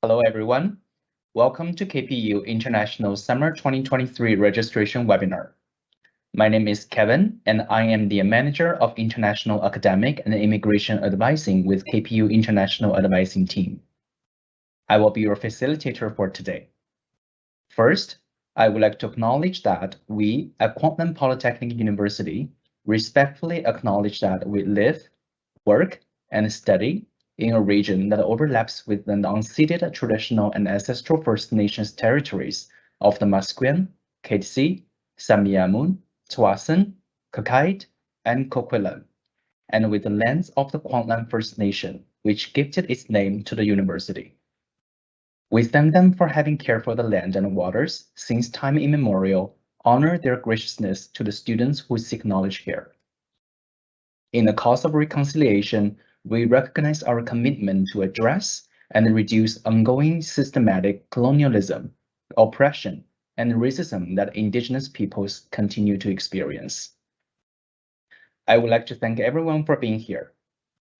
Hello, everyone. Welcome to KPU International Summer 2023 Registration Webinar. My name is Kevin, and I am the Manager of International Academic and Immigration Advising with KPU International Advising Team. I will be your facilitator for today. First, I would like to acknowledge that we at Kwantlen Polytechnic University respectfully acknowledge that we live, work, and study in a region that overlaps with the unceded traditional and ancestral First Nations territories of the Musqueam, Katzie, Samiamun, Tsawwassen, Kakite, and Coquitlam, and with the lands of the Kwantlen First Nation, which gifted its name to the university. We thank them for having cared for the land and waters since time immemorial, honor their graciousness to the students who seek knowledge here. In the cause of reconciliation, we recognize our commitment to address and reduce ongoing systematic colonialism, oppression, and racism that Indigenous peoples continue to experience. I would like to thank everyone for being here.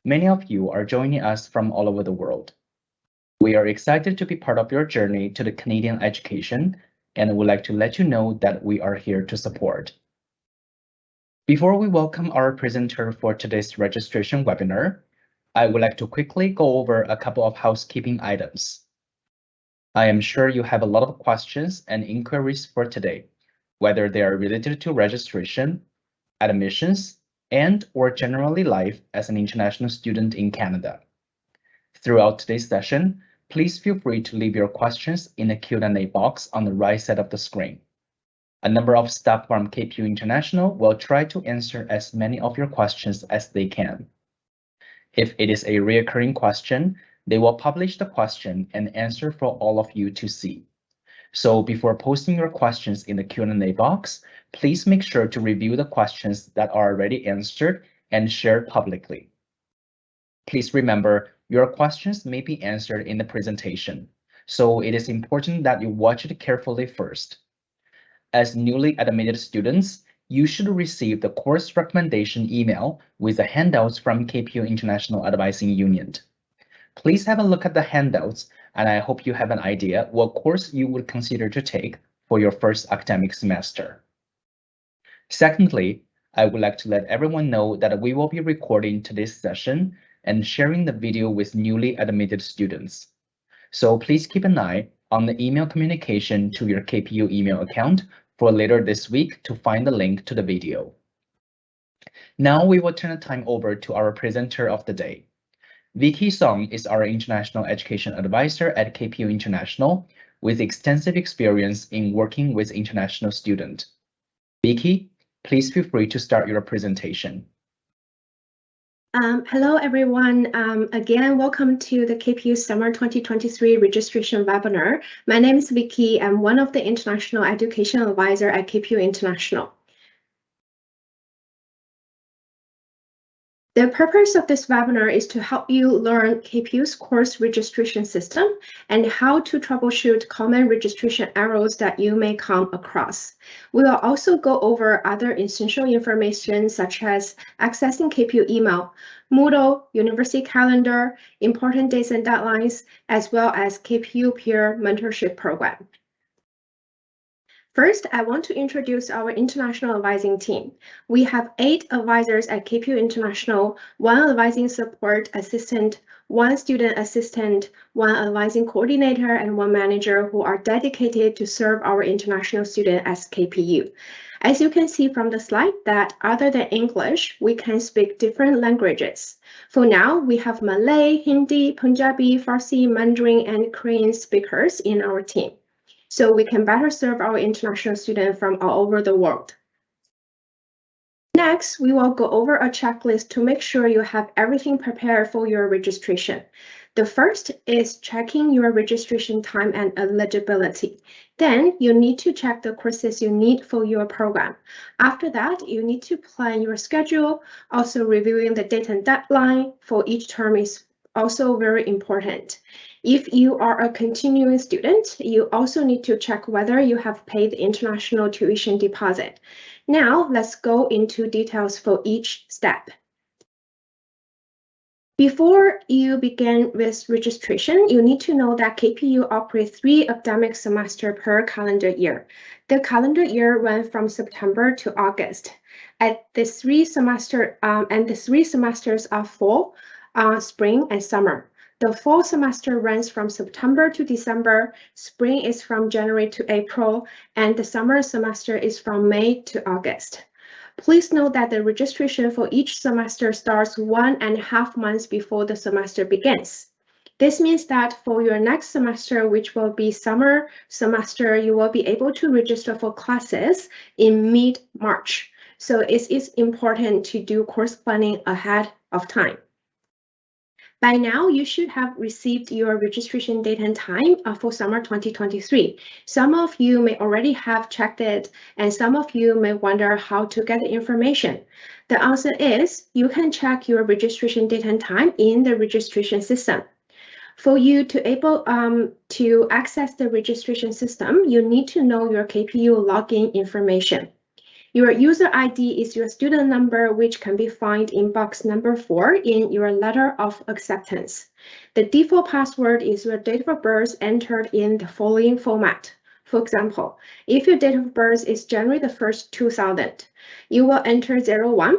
Many of you are joining us from all over the world. We are excited to be part of your journey to the Canadian education and would like to let you know that we are here to support. Before we welcome our presenter for today's registration webinar, I would like to quickly go over a couple of housekeeping items. I am sure you have a lot of questions and inquiries for today, whether they are related to registration, admissions, and/or generally life as an international student in Canada. Throughout today's session, please feel free to leave your questions in the Q&A box on the right side of the screen. A number of staff from KPU International will try to answer as many of your questions as they can. If it is a recurring question, they will publish the question and answer for all of you to see. So before posting your questions in the Q&A box, please make sure to review the questions that are already answered and shared publicly. Please remember, your questions may be answered in the presentation, so it is important that you watch it carefully first. As newly admitted students, you should receive the course recommendation email with the handouts from KPU International Advising Union. Please have a look at the handouts, and I hope you have an idea what course you would consider to take for your first academic semester. Secondly, I would like to let everyone know that we will be recording today's session and sharing the video with newly admitted students. So please keep an eye on the email communication to your KPU email account for later this week to find the link to the video. Now we will turn the time over to our presenter of the day. Vicky Song is our International Education Advisor at KPU International with extensive experience in working with international students. Vicky, please feel free to start your presentation. Hello, everyone. Again, welcome to the KPU Summer 2023 registration webinar. My name is Vicky. I'm one of the International Education Advisor at KPU International. The purpose of this webinar is to help you learn KPU's course registration system and how to troubleshoot common registration errors that you may come across. We will also go over other essential information such as accessing KPU email, Moodle, university calendar, important dates and deadlines, as well as KPU peer mentorship program. First, I want to introduce our international advising team. We have 8 advisors at KPU International, 1 advising support assistant, 1 student assistant, 1 advising coordinator, and 1 manager who are dedicated to serve our international students as KPU. As you can see from the slide that other than English, we can speak different languages. For now, we have Malay, Hindi, Punjabi, Farsi, Mandarin, and Korean speakers in our team, so we can better serve our international students from all over the world. Next, we will go over a checklist to make sure you have everything prepared for your registration. The first is checking your registration time and eligibility. Then you need to check the courses you need for your program. After that, you need to plan your schedule. Also, reviewing the date and deadline for each term is also very important. If you are a continuing student, you also need to check whether you have paid the international tuition deposit. Now, let's go into details for each step. Before you begin with registration, you need to know that KPU operates 3 academic semesters per calendar year. The calendar year runs from September to August. The 3 semesters are fall, spring, and summer. The fall semester runs from September to December, spring is from January to April, and the summer semester is from May to August. Please note that the registration for each semester starts 1.5 months before the semester begins. This means that for your next semester, which will be summer semester, you will be able to register for classes in mid-March. So it is important to do course planning ahead of time. By now, you should have received your registration date and time for summer 2023. Some of you may already have checked it, and some of you may wonder how to get the information. The answer is you can check your registration date and time in the registration system. For you to able to access the registration system, you need to know your KPU login information. Your user ID is your student number, which can be found in box number 4 in your letter of acceptance. The default password is your date of birth entered in the following format. For example, if your date of birth is January the 1st, 2000, you will enter 01,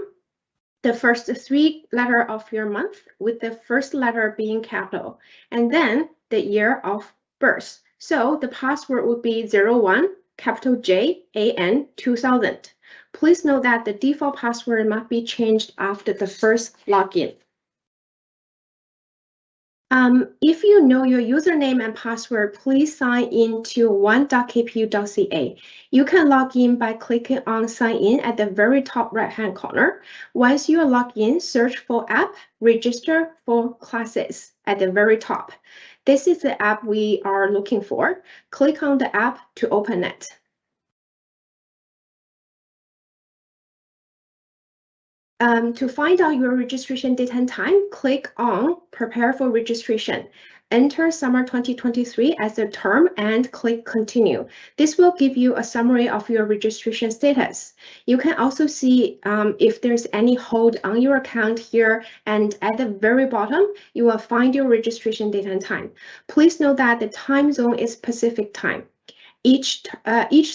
the first 3 letters of your month, with the first letter being capital, and then the year of birth. So the password would be 01, capital JAN 2000. Please note that the default password must be changed after the first login. If you know your username and password, please sign in to one.kpu.ca. You can log in by clicking on Sign In at the very top right-hand corner. Once you are logged in, search for App, Register for Classes at the very top. This is the app we are looking for. Click on the app to open it. To find out your registration date and time, click on Prepare for Registration. Enter summer 2023 as the term and click Continue. This will give you a summary of your registration status. You can also see if there's any hold on your account here, and at the very bottom, you will find your registration date and time. Please note that the time zone is Pacific time. Each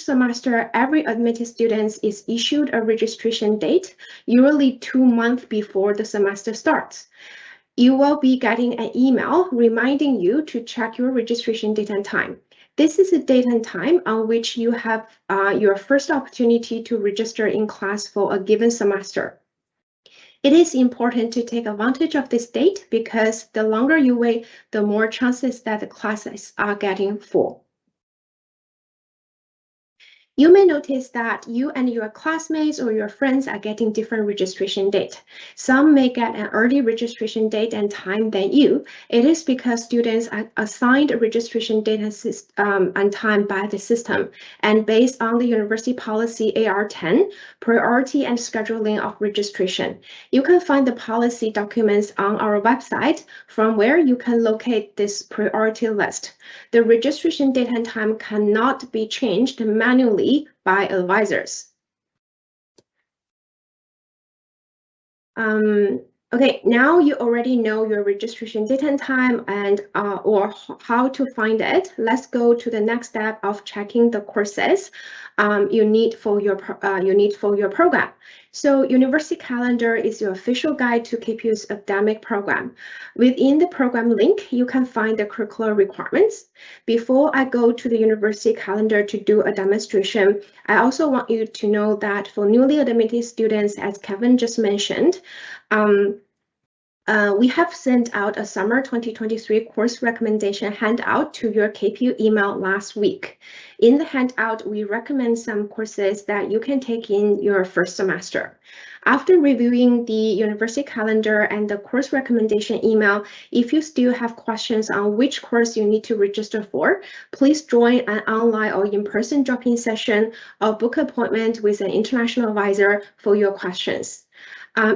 semester, every admitted student is issued a registration date, usually 2 months before the semester starts. You will be getting an email reminding you to check your registration date and time. This is a date and time on which you have your first opportunity to register in class for a given semester. It is important to take advantage of this date because the longer you wait, the more chances that the classes are getting full. You may notice that you and your classmates or your friends are getting different registration date. Some may get an early registration date and time than you. It is because students are assigned a registration date and time by the system. And based on the university policy AR10, priority and scheduling of registration. You can find the policy documents on our website, from where you can locate this priority list. The registration date and time cannot be changed manually by advisors. Okay, now you already know your registration date and time and or how to find it. Let's go to the next step of checking the courses you need for your program. So University Calendar is your official guide to KPU's academic program. Within the program link, you can find the curricular requirements. Before I go to the University Calendar to do a demonstration, I also want you to know that for newly admitted students, as Kevin just mentioned, we have sent out a summer 2023 course recommendation handout to your KPU email last week. In the handout, we recommend some courses that you can take in your first semester. After reviewing the university calendar and the course recommendation email, if you still have questions on which course you need to register for, please join an online or in-person drop-in session or book an appointment with an international advisor for your questions.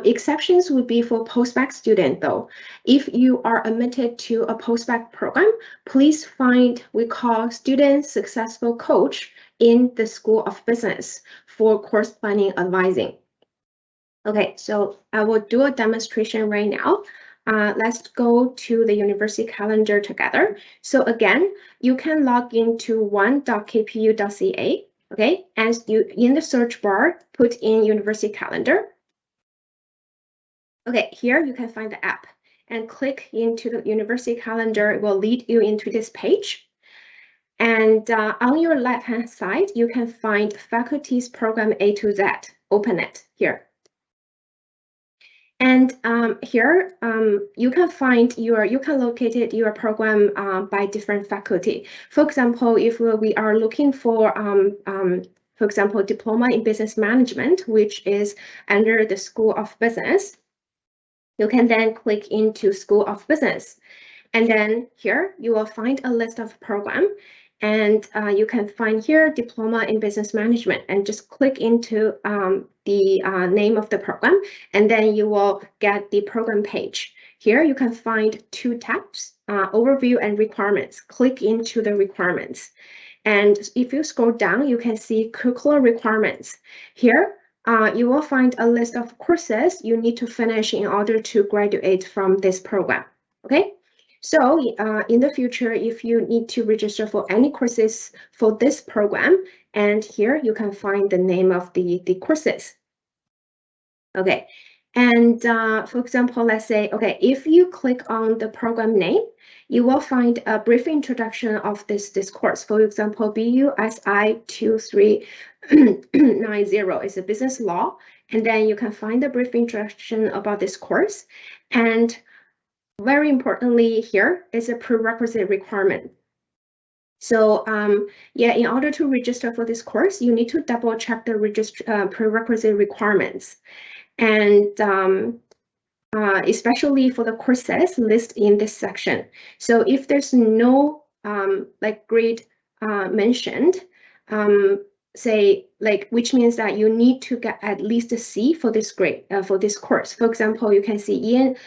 Exceptions would be for postbac student though. If you are admitted to a postbac program, please find we call Student Successful Coach in the School of Business for course planning advising. Okay, so I will do a demonstration right now. Let's go to the university calendar together. So again, you can log into one.kpu.ca, okay? And you in the search bar, put in university calendar. Okay, here you can find the app and click into the university calendar. It will lead you into this page. And on your left-hand side, you can find faculty's program A to Z. Open it here. And here you can find you can locate your program by different faculty. For example, if we are looking for example, diploma in business management, which is under the School of Business, you can then click into School of Business. And then here you will find a list of program, and you can find here Diploma in Business Management, and just click into the name of the program, and then you will get the program page. Here you can find two tabs, Overview and Requirements. Click into the requirements. And if you scroll down, you can see curricular requirements. Here, you will find a list of courses you need to finish in order to graduate from this program, okay? So in the future, if you need to register for any courses for this program, and here you can find the name of the courses. Okay, and for example, let's say, okay, if you click on the program name, you will find a brief introduction of this course. For example, BUSI 2390 is a business law, and then you can find a brief introduction about this course. And very importantly, here is a prerequisite requirement. So yeah, in order to register for this course, you need to double check the prerequisite requirements. And especially for the courses listed in this section. So if there's no like grade mentioned, say like, which means that you need to get at least a C for this grade, for this course. For example, you can see in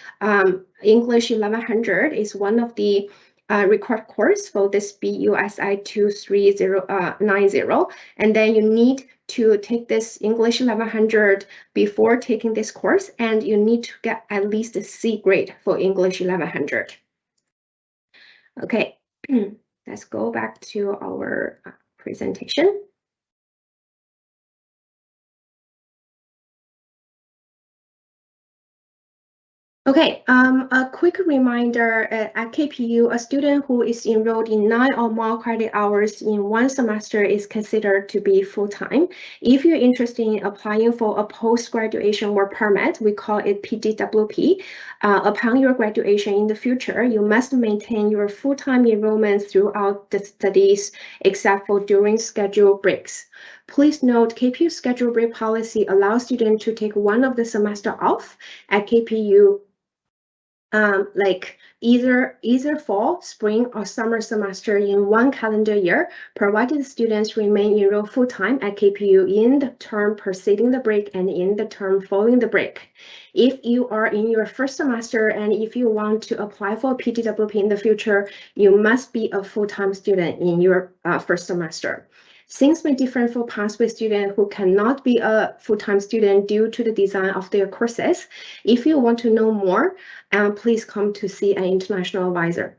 English 1100 is one of the required course for this BUSI 2390, and then you need to take this English 1100 before taking this course, and you need to get at least a C grade for English 1100. Okay, let's go back to our presentation. Okay, a quick reminder, at KPU, a student who is enrolled in 9 or more credit hours in one semester is considered to be full-time. If you're interested in applying for a post-graduation work permit, we call it PGWP, upon your graduation in the future, you must maintain your full-time enrollment throughout the studies, except for during scheduled breaks. Please note, KPU schedule break policy allows students to take one of the semester off at KPU, like either fall, spring, or summer semester in one calendar year, provided students remain enrolled full-time at KPU in the term preceding the break and in the term following the break. If you are in your first semester and if you want to apply for PGWP in the future, you must be a full-time student in your first semester. Things may differ for pathway students who cannot be a full-time student due to the design of their courses. If you want to know more, please come to see an international advisor.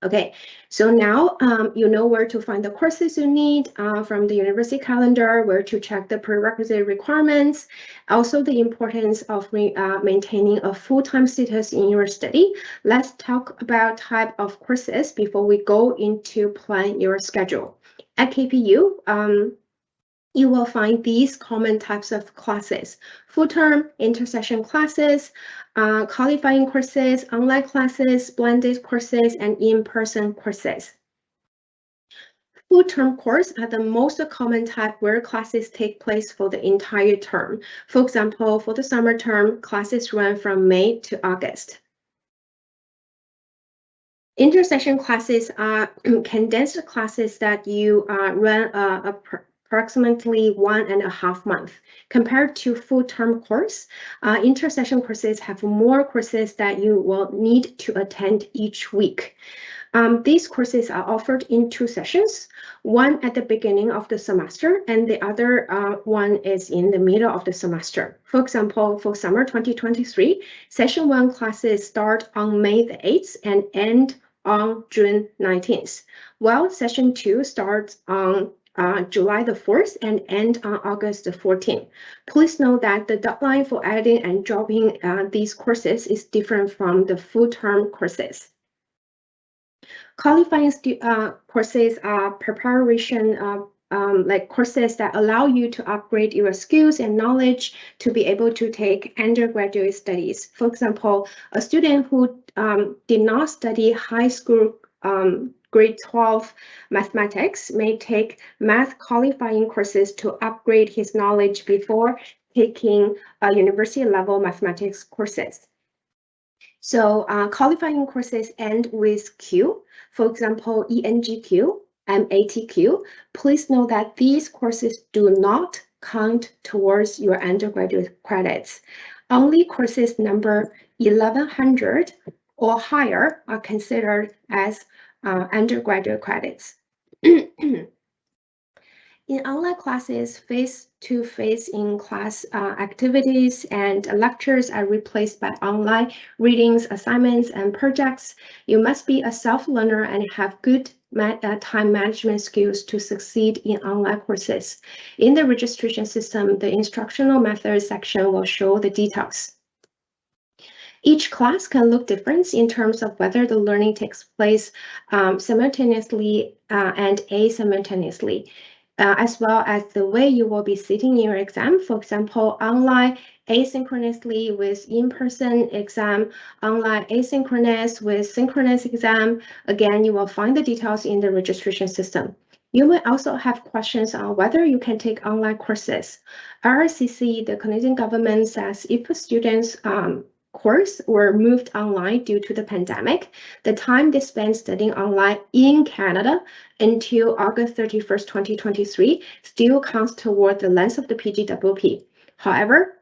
Okay, so now you know where to find the courses you need from the university calendar, where to check the prerequisite requirements, also the importance of maintaining a full-time status in your study. Let's talk about type of courses before we go into plan your schedule. At KPU, you will find these common types of classes: full-term, intersession classes, qualifying courses, online classes, blended courses, and in-person courses. Full-term courses are the most common type where classes take place for the entire term. For example, for the summer term, classes run from May to August. Intersession classes are condensed classes that you run approximately 1.5 months. Compared to full-term course, intersession courses have more courses that you will need to attend each week. These courses are offered in 2 sessions, one at the beginning of the semester and the other one is in the middle of the semester. For example, for summer 2023, session 1 classes start on May the 8th and end on June 19th, while session 2 starts on July the 4th and end on August the 14th. Please note that the deadline for adding and dropping these courses is different from the full-term courses. Qualifying courses are preparation like courses that allow you to upgrade your skills and knowledge to be able to take undergraduate studies. For example, a student who did not study high school grade 12 mathematics may take math qualifying courses to upgrade his knowledge before taking university level mathematics courses. So qualifying courses end with Q, for example, ENGQ, MATQ. Please note that these courses do not count towards your undergraduate credits. Only courses number 1100 or higher are considered as undergraduate credits. In online classes, face-to-face in-class activities and lectures are replaced by online readings, assignments, and projects. You must be a self-learner and have good time management skills to succeed in online courses. In the registration system, the instructional methods section will show the details. Each class can look different in terms of whether the learning takes place simultaneously and asymultaneously. As well as the way you will be sitting in your exam. For example, online asynchronously with in-person exam, online asynchronous with synchronous exam. Again, you will find the details in the registration system. You may also have questions on whether you can take online courses. RRCC, the Canadian government, says if a student's course were moved online due to the pandemic, the time they spent studying online in Canada until August 31st, 2023 still counts toward the length of the PGWP. However,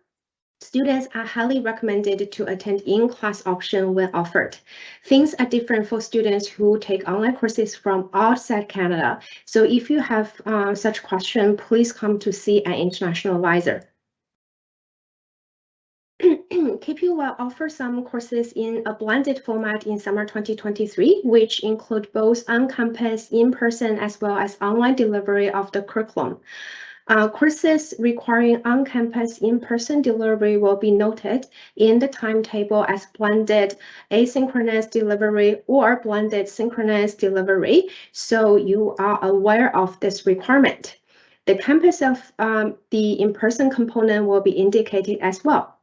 students are highly recommended to attend in-class option when offered. Things are different for students who take online courses from outside Canada. So if you have such question, please come to see an international advisor. KPU will offer some courses in a blended format in summer 2023, which include both on-campus, in-person, as well as online delivery of the curriculum. Courses requiring on-campus, in-person delivery will be noted in the timetable as blended asynchronous delivery or blended synchronous delivery, so you are aware of this requirement. The campus of the in-person component will be indicated as well.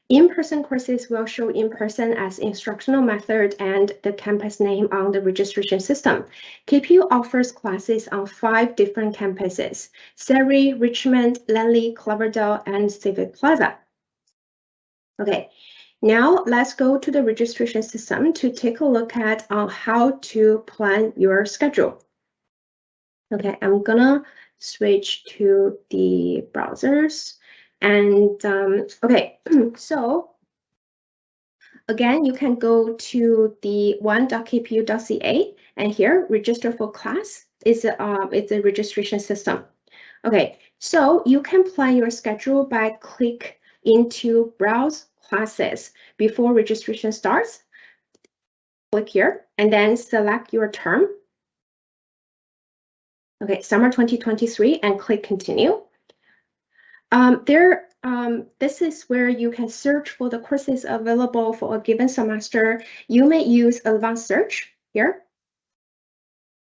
In-person courses will show in-person as instructional method and the campus name on the registration system. KPU offers classes on 5 different campuses: Surrey, Richmond, Langley, Cloverdale, and Civic Plaza. Okay, now let's go to the registration system to take a look at how to plan your schedule. Okay, I'm gonna switch to the browsers. And okay, so again, you can go to the one.kpu.ca and here register for class is it's a registration system. Okay, so you can plan your schedule by click into browse classes before registration starts. Click here and then select your term. Okay, summer 2023 and click continue. This is where you can search for the courses available for a given semester. You may use advanced search here.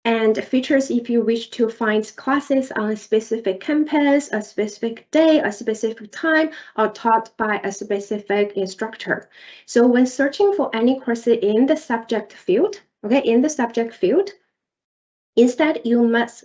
And features if you wish to find classes on a specific campus, a specific day, a specific time, or taught by a specific instructor. So when searching for any course in the subject field, okay, in the subject field, instead you must,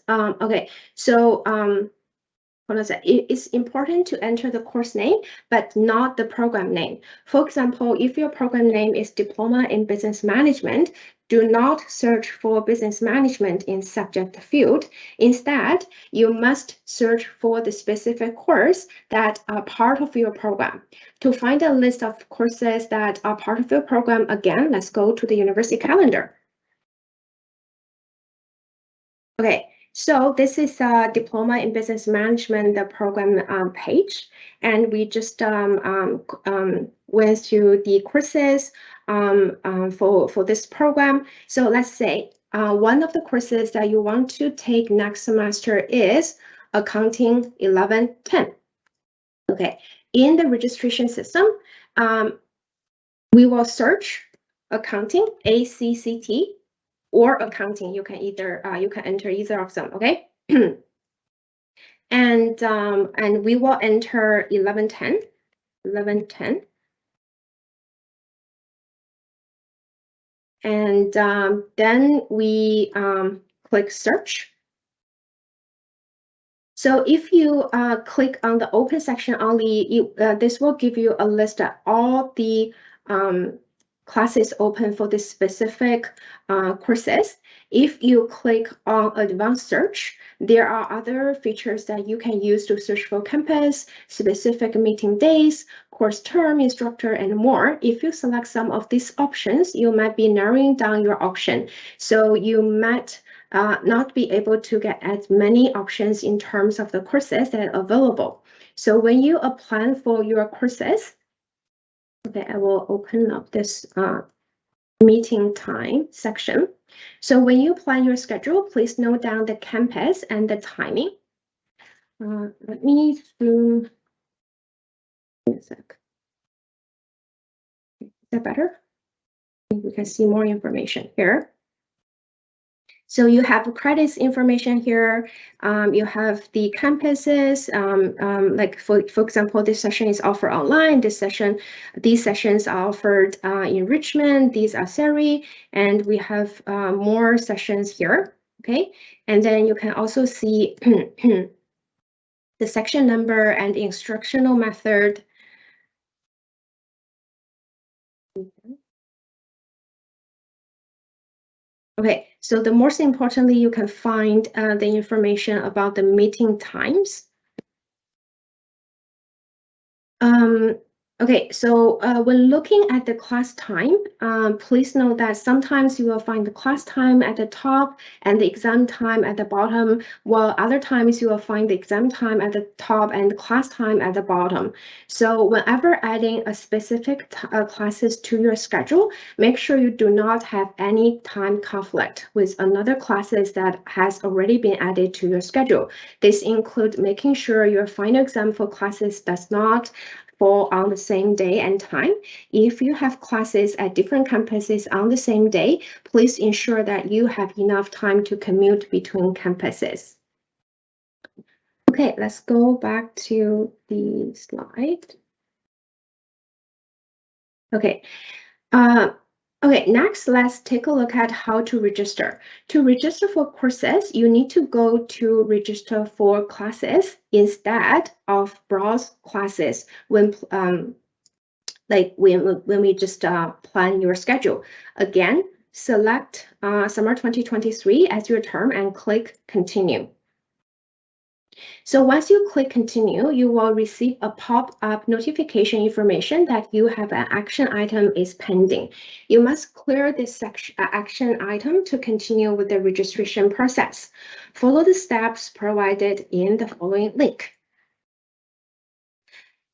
it is important to enter the course name, but not the program name. For example, if your program name is Diploma in Business Management, do not search for business management in subject field. Instead, you must search for the specific course that are part of your program. To find a list of courses that are part of your program, again, let's go to the university calendar. Okay, so this is a Diploma in Business Management the program page, and we just went through the courses for this program. So let's say one of the courses that you want to take next semester is Accounting 1110. Okay, in the registration system, we will search Accounting, ACCT, or Accounting. You can enter either of them. Okay, and we will enter 1110, and then we click search. So if you click on the open section only, this will give you a list of all the classes open for this specific courses. If you click on advanced search, there are other features that you can use to search for campus, specific meeting days, course term, instructor, and more. If you select some of these options, you might be narrowing down your option. So you might not be able to get as many options in terms of the courses that are available. So when you apply for your courses, okay, I will open up this meeting time section. So when you plan your schedule, please note down the campus and the timing. Let me zoom in a sec. Is that better? We can see more information here. So you have credits information here. You have the campuses. Like for example, this session is offered online. These sessions are offered in Richmond. These are Surrey, and we have more sessions here. Okay, and then you can also see the section number and the instructional method. Okay, so the most importantly, you can find the information about the meeting times. Okay, so when looking at the class time, please note that sometimes you will find the class time at the top and the exam time at the bottom, while other times you will find the exam time at the top and the class time at the bottom. So whenever adding a specific classes to your schedule, make sure you do not have any time conflict with another classes that has already been added to your schedule. This includes making sure your final exam for classes does not fall on the same day and time. If you have classes at different campuses on the same day, please ensure that you have enough time to commute between campuses. Okay, let's go back to the slide. Okay. Okay, next, let's take a look at how to register. To register for courses, you need to go to register for classes instead of browse classes when we just plan your schedule. Again, select summer 2023 as your term and click continue. So once you click continue, you will receive a pop-up notification information that you have an action item is pending. You must clear this action item to continue with the registration process. Follow the steps provided in the following link.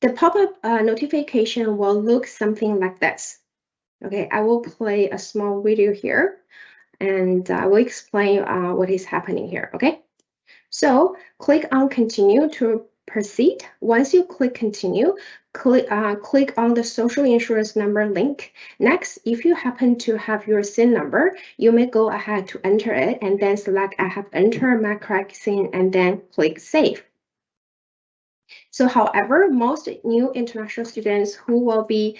The pop-up notification will look something like this. Okay, I will play a small video here and I will explain what is happening here, okay? So click on continue to proceed. Once you click continue, click on the social insurance number link. Next, if you happen to have your SIN number, you may go ahead to enter it and then select I have entered my correct SIN and then click save. So however, most new international students who will be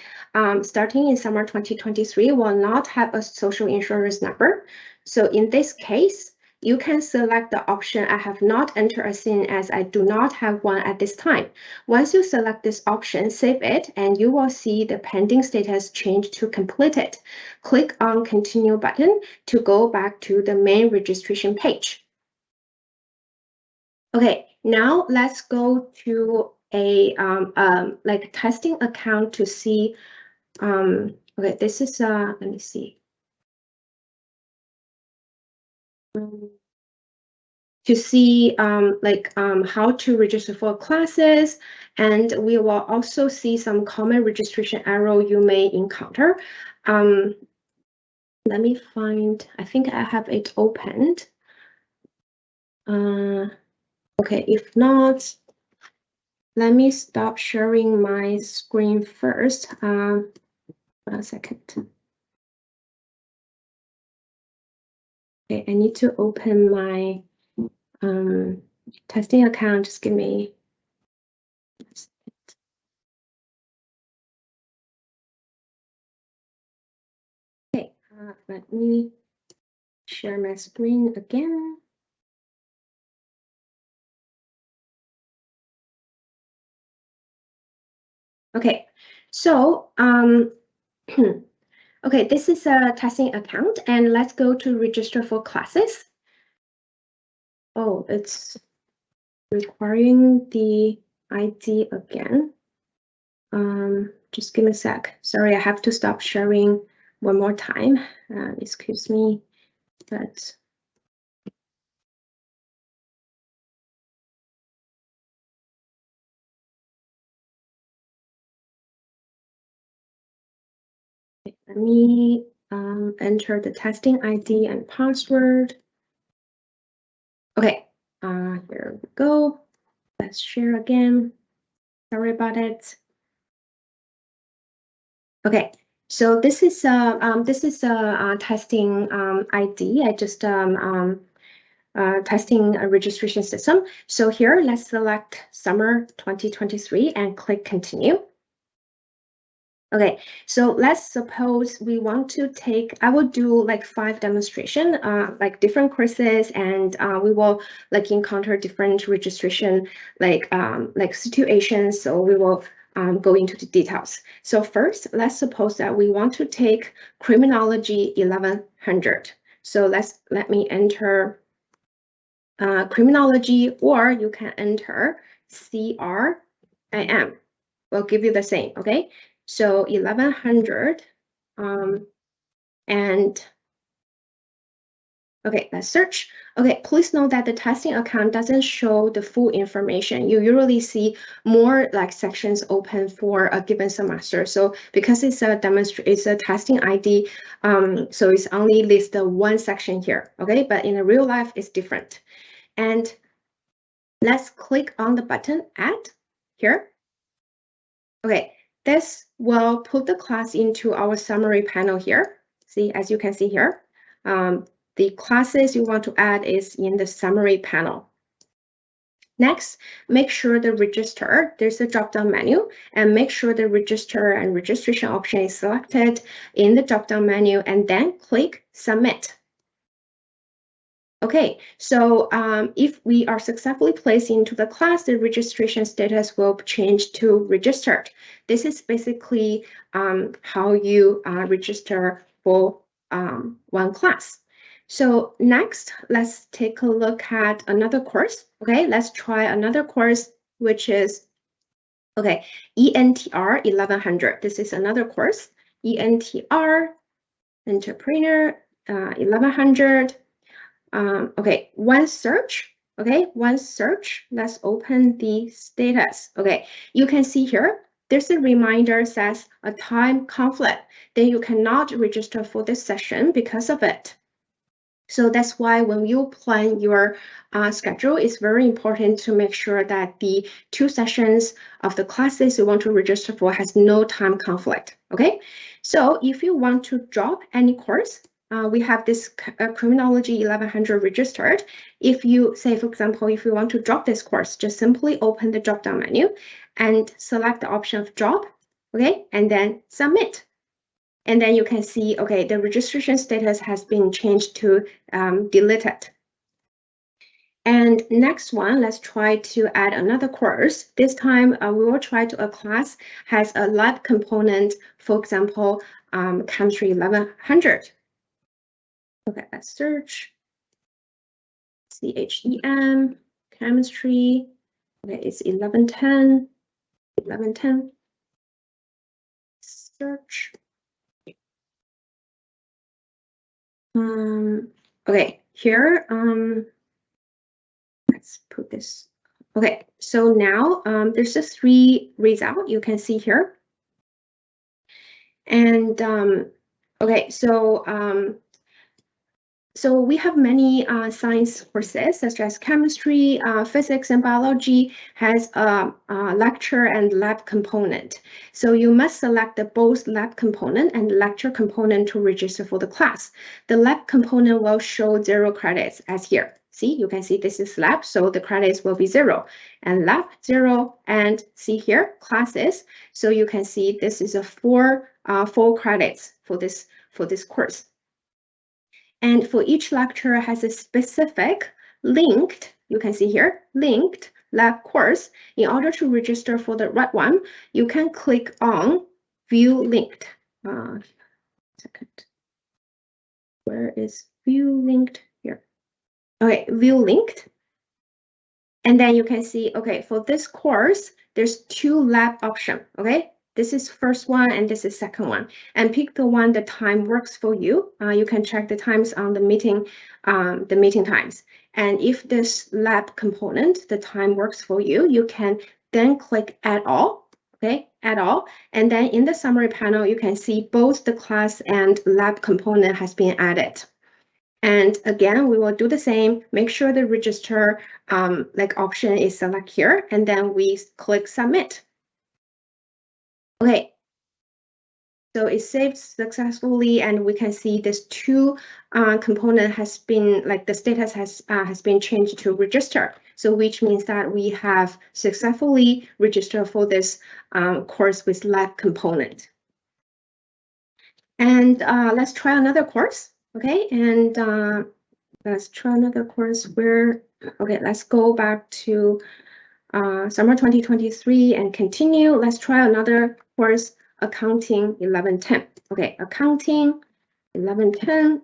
starting in summer 2023 will not have a social insurance number. So in this case, you can select the option I have not entered a SIN as I do not have one at this time. Once you select this option, save it, and you will see the pending status change to completed. Click on continue button to go back to the main registration page. Okay, now let's go to a like testing account to see. Okay, this is let me see. to see how to register for classes, and we will also see some common registration error you may encounter. Let me find, I think I have it opened. Okay, if not, let me stop sharing my screen first. 1 second. Okay, I need to open my testing account. Just give me a second. Okay, let me share my screen again. Okay, so okay, this is a testing account, and let's go to register for classes. Oh, it's requiring the ID again. Just give me a sec. Sorry, I have to stop sharing one more time. Excuse me, but let me enter the testing ID and password. Okay, here we go. Let's share again. Sorry about it. Okay, so this is a testing ID. I just testing a registration system. So here, let's select summer 2023 and click continue. Okay, so let's suppose we want to take, I will do like 5 demonstration, like different courses, and we will like encounter different registration like situations. So we will go into the details. So first, let's suppose that we want to take criminology 1100. So let me enter criminology, or you can enter CRIM. We'll give you the same, okay? So 1100, and okay, let's search. Okay, please note that the testing account doesn't show the full information. You usually see more like sections open for a given semester. So because it's a testing ID, so it's only listed one section here, okay? But in the real life, it's different. And let's click on the button Add here. Okay, this will put the class into our summary panel here. See, as you can see here, the classes you want to add is in the summary panel. Next, make sure the register, there's a drop-down menu, and make sure the register and registration option is selected in the drop-down menu, and then click Submit. Okay, so if we are successfully placed into the class, the registration status will change to registered. This is basically how you register for one class. So next, let's take a look at another course. Okay, let's try another course, which is, okay, ENTR 1100. This is another course, ENTR, Entrepreneur 1100. Okay, one search. Okay, one search. Let's open the status. Okay, you can see here, there's a reminder says a time conflict. Then you cannot register for this session because of it. So that's why when you plan your schedule, it's very important to make sure that the 2 sessions of the classes you want to register for has no time conflict. Okay, so if you want to drop any course, we have this criminology 1100 registered. If you say, for example, if you want to drop this course, just simply open the drop-down menu and select the option of drop, okay, and then submit. And then you can see, okay, the registration status has been changed to deleted. And next one, let's try to add another course. This time, we will try to a class has a lab component, for example, chemistry 1100. Okay, let's search. CHEM, chemistry. Okay, it's 1110. 1110. Search. Okay, here, let's put this. Okay, so now there's the 3 results you can see here. And okay, so we have many science courses such as chemistry, physics, and biology has a lecture and lab component. So you must select the both lab component and lecture component to register for the class. The lab component will show 0 credits as here. See, you can see this is lab, so the credits will be 0. And lab 0, and see here, classes. So you can see this is a 4 credits for this course. And for each lecture has a specific linked, you can see here, linked lab course. In order to register for the red one, you can click on view linked. Second, where is view linked? Here. Okay, view linked. And then you can see, okay, for this course, there's 2 lab options, okay? This is first one and this is second one. And pick the one the time works for you. You can check the times on the meeting times. And if this lab component, the time works for you, you can then click add all, okay, add all. And then in the summary panel, you can see both the class and lab component has been added. And again, we will do the same. Make sure the register option is select here, and then we click submit. Okay, so it saved successfully, and we can see this 2 component has been the status has been changed to register. So which means that we have successfully registered for this course with lab component. And let's try another course. Okay, and let's try another course where, okay, let's go back to summer 2023 and continue. Let's try another course, accounting 1110. Okay, accounting 1110.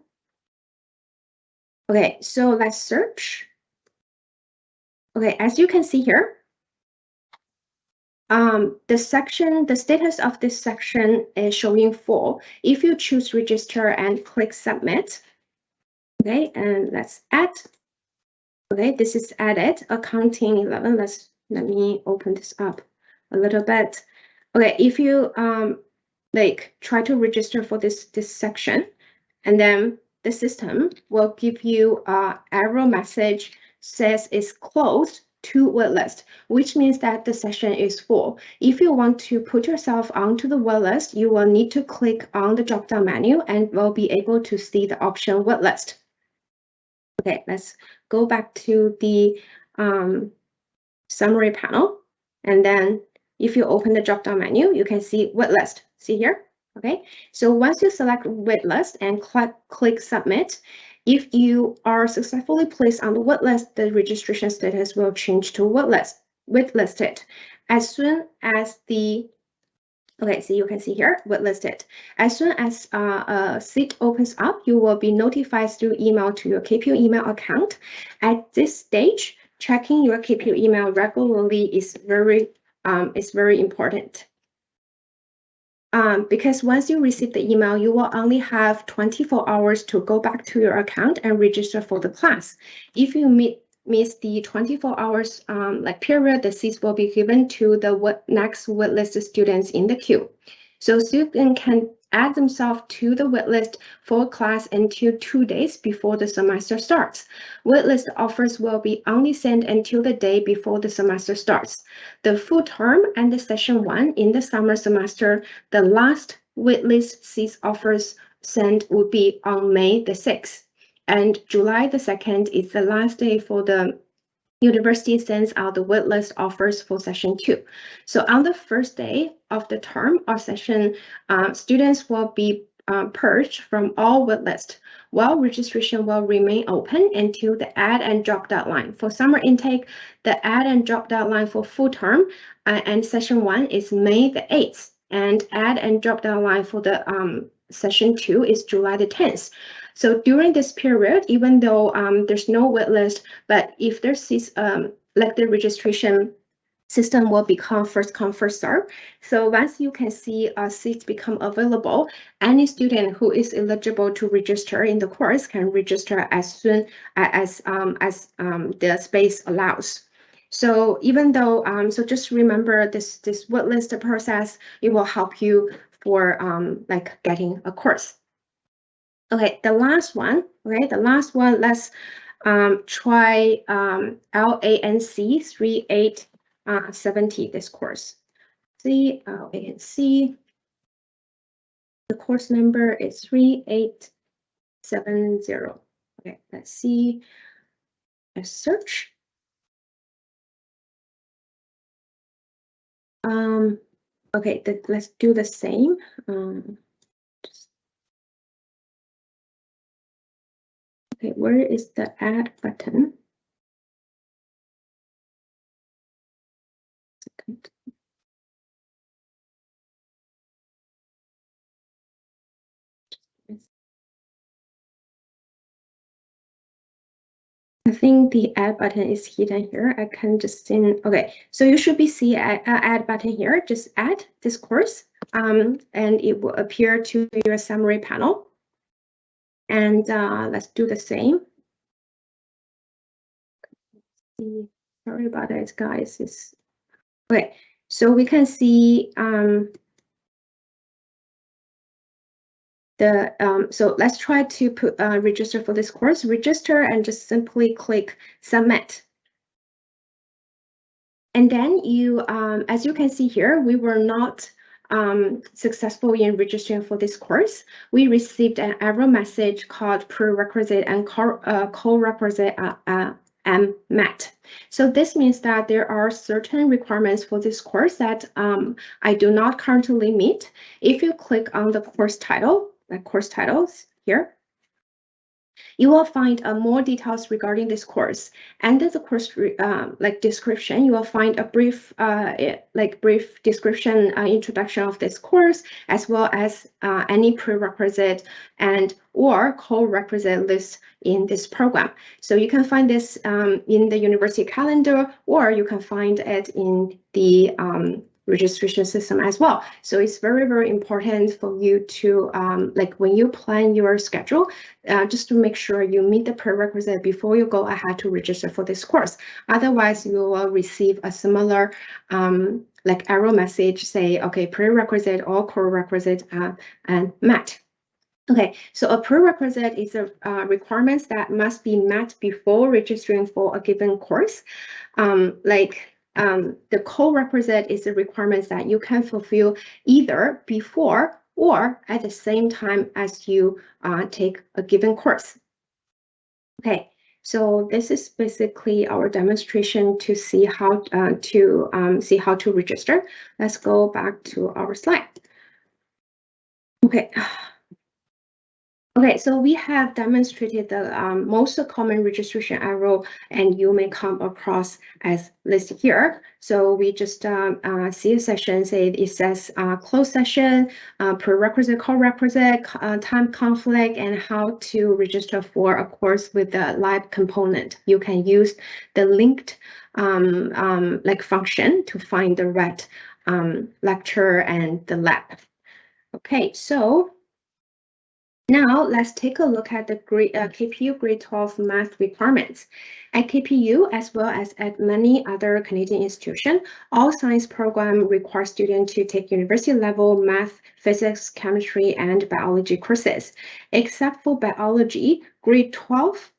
Okay, so let's search. Okay, as you can see here, the status of this section is showing full. If you choose register and click submit, okay, and let's add. Okay, this is added, accounting 11. Let me open this up a little bit. Okay, if you try to register for this section, and then the system will give you an error message says it's closed to waitlist, which means that the session is full. If you want to put yourself onto the waitlist, you will need to click on the drop-down menu and will be able to see the option waitlist. Okay, let's go back to the summary panel. And then if you open the drop-down menu, you can see waitlist. See here? Okay, so once you select waitlist and click submit, if you are successfully placed on the waitlist, the registration status will change to waitlisted. As soon as the okay, so you can see here, waitlisted. As soon as a seat opens up, you will be notified through email to your KPU email account. At this stage, checking your KPU email regularly is very important. Because once you receive the email, you will only have 24 hours to go back to your account and register for the class. If you miss the 24 hours period, the seats will be given to the next waitlisted students in the queue. So students can add themselves to the waitlist for class until 2 days before the semester starts. Waitlist offers will be only sent until the day before the semester starts. The full term and the session 1 in the summer semester, the last waitlist seats offers sent will be on May the 6th. And July the 2nd is the last day for the university sends out the waitlist offers for session 2. So on the first day of the term or session, students will be purged from all waitlist, while registration will remain open until the add and drop deadline. For summer intake, the add and drop deadline for full term and session 1 is May the 8th, and add and drop deadline for the session 2 is July the 10th. So during this period, even though there's no waitlist, but if there's the registration system will become first come, first serve. So once you can see seats become available, any student who is eligible to register in the course can register as soon as the space allows. So even though, so just remember this waitlist process, it will help you for like getting a course. Okay, the last one, let's try LANC 3870, this course. LANC, the course number is 3870. Okay, let's see, let's search. Okay, let's do the same. Okay, where is the add button? Second. I think the add button is hidden here. I can just send. Okay, so you should be see an add button here. Just add this course, and it will appear to your summary panel. And let's do the same. Sorry about that, guys. It's okay. So we can see so let's try to put register for this course. Register and just simply click submit. And then you, as you can see here, we were not successful in registering for this course. We received an error message called prerequisite and co-requisite met. So this means that there are certain requirements for this course that I do not currently meet. If you click on the course title, the course titles here, you will find more details regarding this course. Under the course like description, you will find a brief brief description introduction of this course, as well as any prerequisite and or co-requisite list in this program. So you can find this in the university calendar, or you can find it in the registration system as well. So it's very, very important for you to, like when you plan your schedule, just to make sure you meet the prerequisite before you go ahead to register for this course. Otherwise, you will receive a similar like error message, say, okay, prerequisite or co-requisite and met. Okay, so a prerequisite is a requirements that must be met before registering for a given course. The co-requisite is the requirements that you can fulfill either before or at the same time as you take a given course. Okay, so this is basically our demonstration to see how to register. Let's go back to our slide. Okay. Okay, so we have demonstrated the most common registration error, and you may come across as listed here. So we just see a session, say it says closed session, prerequisite, co-requisite, time conflict, and how to register for a course with the live component. You can use the linked like function to find the right lecture and the lab. Okay, so now let's take a look at the KPU grade 12 math requirements. At KPU, as well as at many other Canadian institutions, all science programs require students to take university level math, physics, chemistry, and biology courses. Except for biology, grade 12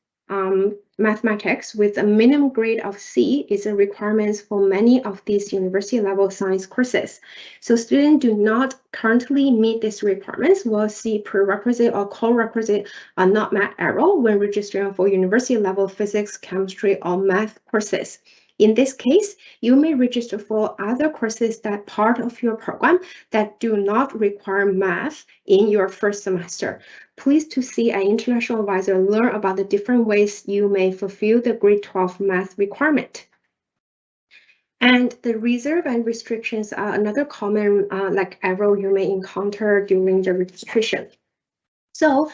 mathematics with a minimum grade of C is a requirement for many of these university level science courses. So students do not currently meet these requirements will see prerequisite or co-requisite are not met error when registering for university level physics, chemistry, or math courses. In this case, you may register for other courses that part of your program that do not require math in your first semester. Please to see an international advisor learn about the different ways you may fulfill the grade 12 math requirement. And the reserve and restrictions are another common like error you may encounter during the registration. So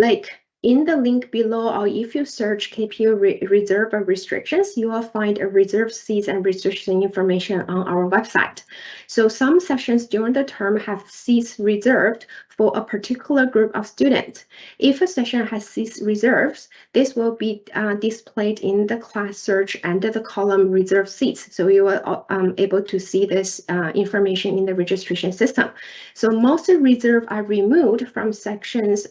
like In the link below, or if you search KPU reserve or restrictions, you will find a reserve seats and restriction information on our website. So some sessions during the term have seats reserved for a particular group of students. If a session has seats reserves, this will be displayed in the class search under the column reserve seats. So you will able to see this information in the registration system. So most reserve are removed from sections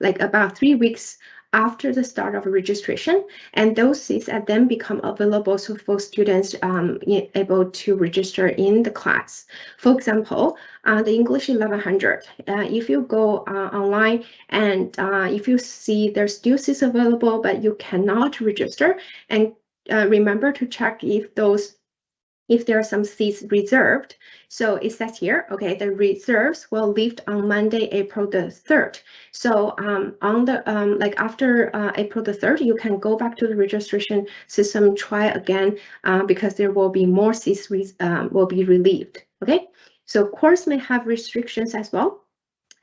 like about 3 weeks after the start of registration, and those seats then become available for students able to register in the class. For example, the English 1100, if you go online and if you see there's still seats available, but you cannot register, and remember to check if there are some seats reserved. So it says here, okay, the reserves will lift on Monday, April the 3rd. So on the like after April the 3rd, you can go back to the registration system, try again, because there will be more seats will be relieved. Okay, so course may have restrictions as well.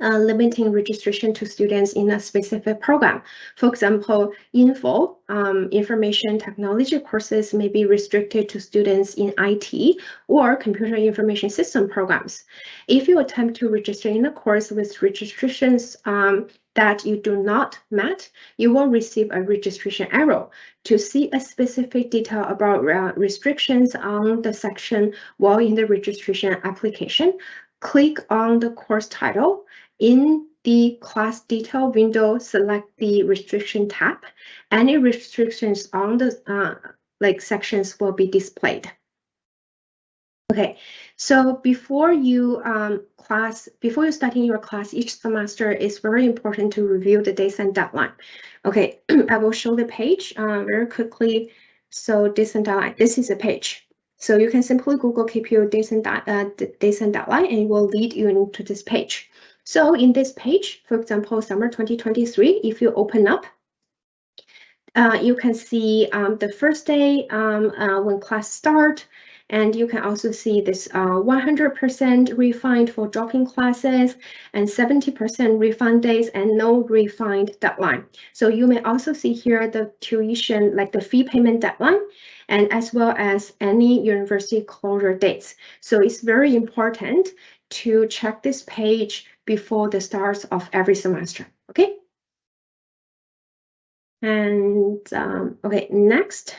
Limiting registration to students in a specific program. For example, information technology courses may be restricted to students in IT or computer information system programs. If you attempt to register in a course with registrations that you do not meet, you will receive a registration error. To see a specific detail about restrictions on the section while in the registration application, click on the course title. In the class detail window, select the restriction tab. Any restrictions on the sections will be displayed. Okay, so before you starting your class each semester, it's very important to review the dates and deadline. Okay, I will show the page very quickly. So dates and deadline, this is a page. So you can simply Google KPU dates and deadline, and it will lead you into this page. So in this page, for example, summer 2023, if you open up, you can see the first day when class start, and you can also see this 100% refund for dropping classes and 70% refund days and no refund deadline. So you may also see here the tuition, like the fee payment deadline, and as well as any university closure dates. So it's very important to check this page before the start of every semester, okay? And okay, next.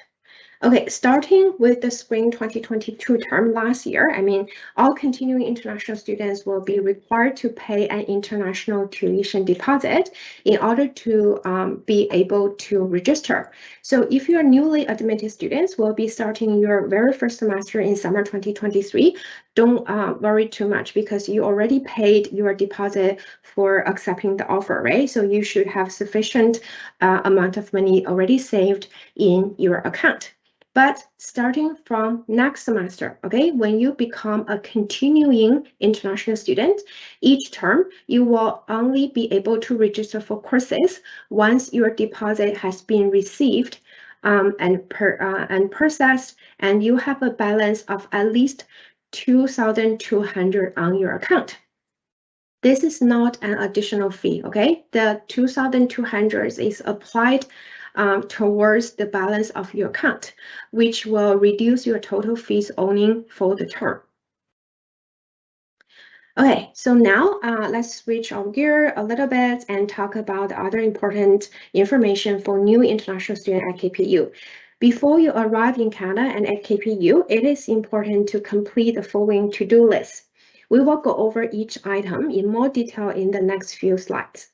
Okay, starting with the spring 2022 term last year, I mean, all continuing international students will be required to pay an international tuition deposit in order to be able to register. So if you are newly admitted students, will be starting your very first semester in summer 2023, don't worry too much because you already paid your deposit for accepting the offer, right? So you should have sufficient amount of money already saved in your account. But starting from next semester, okay, when you become a continuing international student, each term you will only be able to register for courses once your deposit has been received and processed, and you have a balance of at least 2,200 on your account. This is not an additional fee, okay? The 2,200 is applied towards the balance of your account, which will reduce your total fees owing for the term. Okay, so now let's switch our gear a little bit and talk about other important information for new international students at KPU. Before you arrive in Canada and at KPU, it is important to complete the following to-do list. We will go over each item in more detail in the next few slides.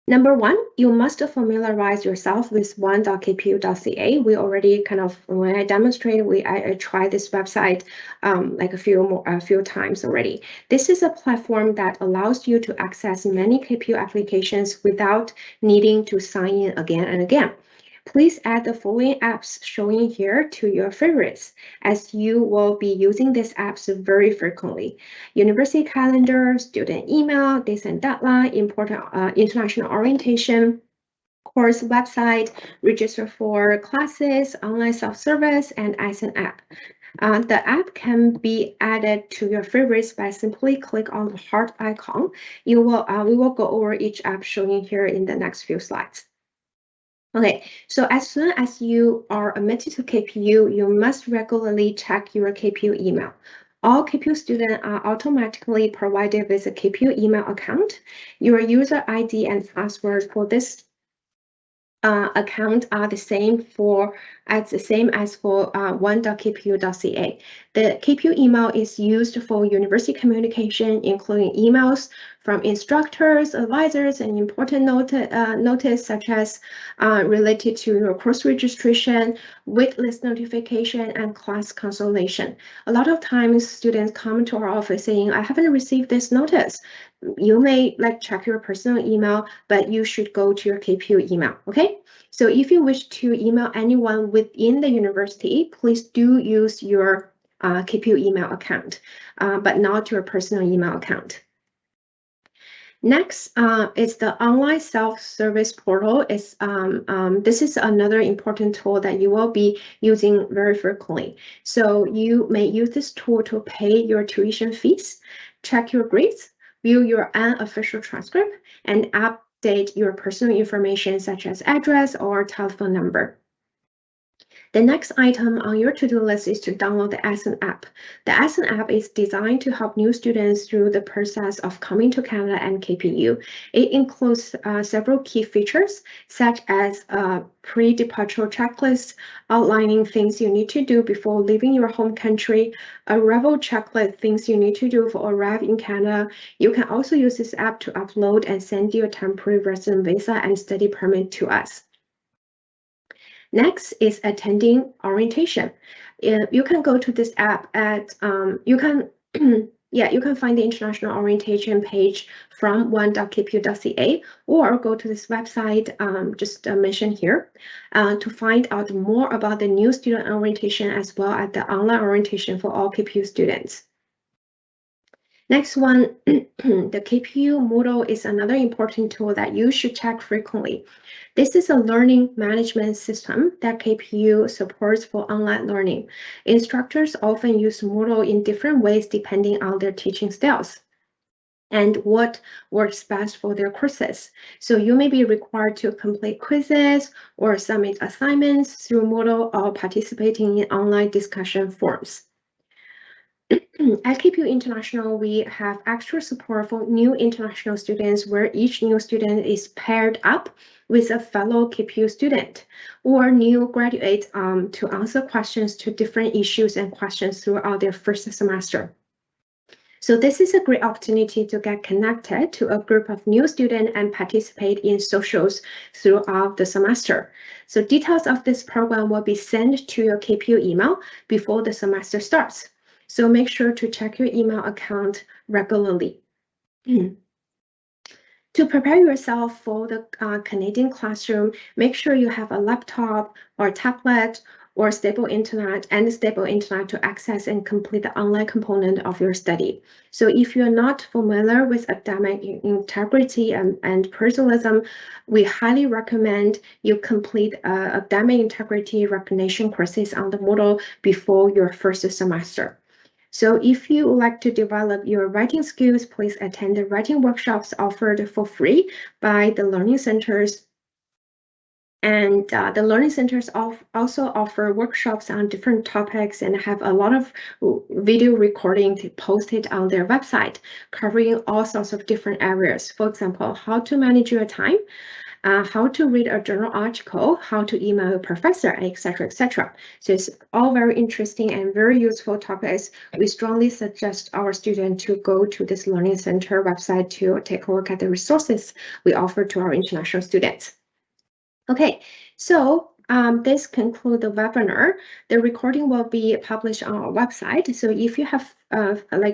Number one, you must familiarize yourself with one.kpu.ca. We already kind of, when I demonstrated, I tried this website like a few times already. This is a platform that allows you to access many KPU applications without needing to sign in again and again. Please add the following apps showing here to your favorites, as you will be using these apps very frequently. University calendar, student email, dates and deadline, important international orientation, course website, register for classes, online self-service, and ISN app. The app can be added to your favorites by simply click on the heart icon. We will go over each app showing here in the next few slides. Okay, so as soon as you are admitted to KPU, you must regularly check your KPU email. All KPU students are automatically provided with a KPU email account. Your user ID and password for this account are the same as for one.kpu.ca. The KPU email is used for university communication, including emails from instructors, advisors, and important notice such as related to your course registration, waitlist notification, and class cancellation. A lot of times students come to our office saying, I haven't received this notice. You may check your personal email, but you should go to your KPU email, okay? So if you wish to email anyone within the university, please do use your KPU email account, but not your personal email account. Next is the online self-service portal. This is another important tool that you will be using very frequently. So you may use this tool to pay your tuition fees, check your grades, view your unofficial transcript, and update your personal information such as address or telephone number. The next item on your to-do list is to download the Ascent app. The Ascent app is designed to help new students through the process of coming to Canada and KPU. It includes several key features, such as a pre-departure checklist outlining things you need to do before leaving your home country, arrival checklist, things you need to do for arrive in Canada. You can also use this app to upload and send your temporary resident visa and study permit to us. Next is attending orientation. You can go to this app at you can find the international orientation page from one.kpu.ca or go to this website just mentioned here to find out more about the new student orientation as well as the online orientation for all KPU students. Next one, the KPU Moodle is another important tool that you should check frequently. This is a learning management system that KPU supports for online learning. Instructors often use Moodle in different ways depending on their teaching styles and what works best for their courses. So you may be required to complete quizzes or submit assignments through Moodle or participating in online discussion forums. At KPU International, we have extra support for new international students where each new student is paired up with a fellow KPU student or new graduates to answer questions to different issues and questions throughout their first semester. So this is a great opportunity to get connected to a group of new students and participate in socials throughout the semester. So details of this program will be sent to your KPU email before the semester starts. So make sure to check your email account regularly. To prepare yourself for the Canadian classroom, make sure you have a laptop or tablet or stable internet to access and complete the online component of your study. So if you're not familiar with academic integrity and pluralism, we highly recommend you complete academic integrity recognition courses on the Moodle before your first semester. So if you would like to develop your writing skills, please attend the writing workshops offered for free by the learning centers. And the learning centers also offer workshops on different topics and have a lot of video recording posted on their website, covering all sorts of different areas. For example, how to manage your time, how to read a journal article, how to email a professor, etc., etc. So it's all very interesting and very useful topics. We strongly suggest our students to go to this Learning Center website to take a look at the resources we offer to our international students. Okay, so this concludes the webinar. The recording will be published on our website. So if you have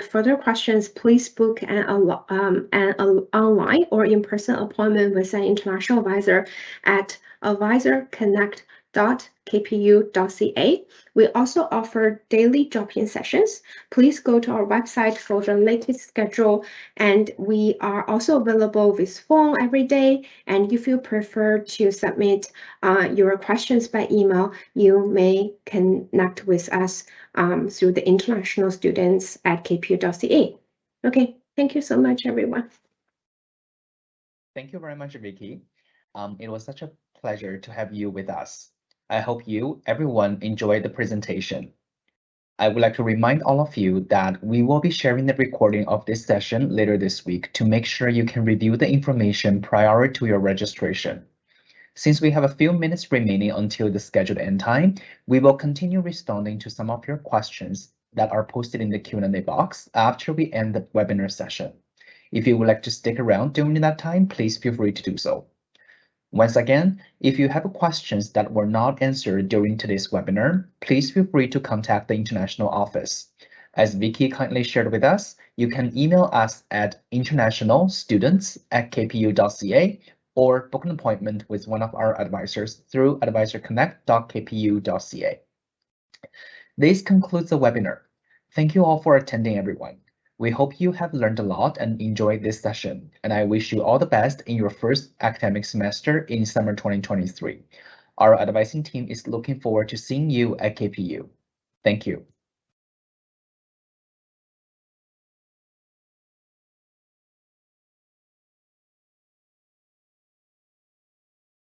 further questions, please book an online or in-person appointment with an international advisor at advisorconnect.ca. www.kpu.ca. We also offer daily drop-in sessions. Please go to our website for the latest schedule, and we are also available with phone every day. And if you prefer to submit your questions by email, you may connect with us through the international students at kpu.ca. Okay, thank you so much, everyone. Thank you very much, Vicky. It was such a pleasure to have you with us. I hope you, everyone, enjoyed the presentation. I would like to remind all of you that we will be sharing the recording of this session later this week to make sure you can review the information prior to your registration. Since we have a few minutes remaining until the scheduled end time, we will continue responding to some of your questions that are posted in the Q&A box after we end the webinar session. If you would like to stick around during that time, please feel free to do so. Once again, if you have questions that were not answered during today's webinar, please feel free to contact the international office. As Vicky kindly shared with us, you can email us at internationalstudents@kpu.ca or book an appointment with one of our advisors through advisorconnect.kpu.ca. This concludes the webinar. Thank you all for attending, everyone. We hope you have learned a lot and enjoyed this session, and I wish you all the best in your first academic semester in summer 2023. Our advising team is looking forward to seeing you at KPU. Thank you.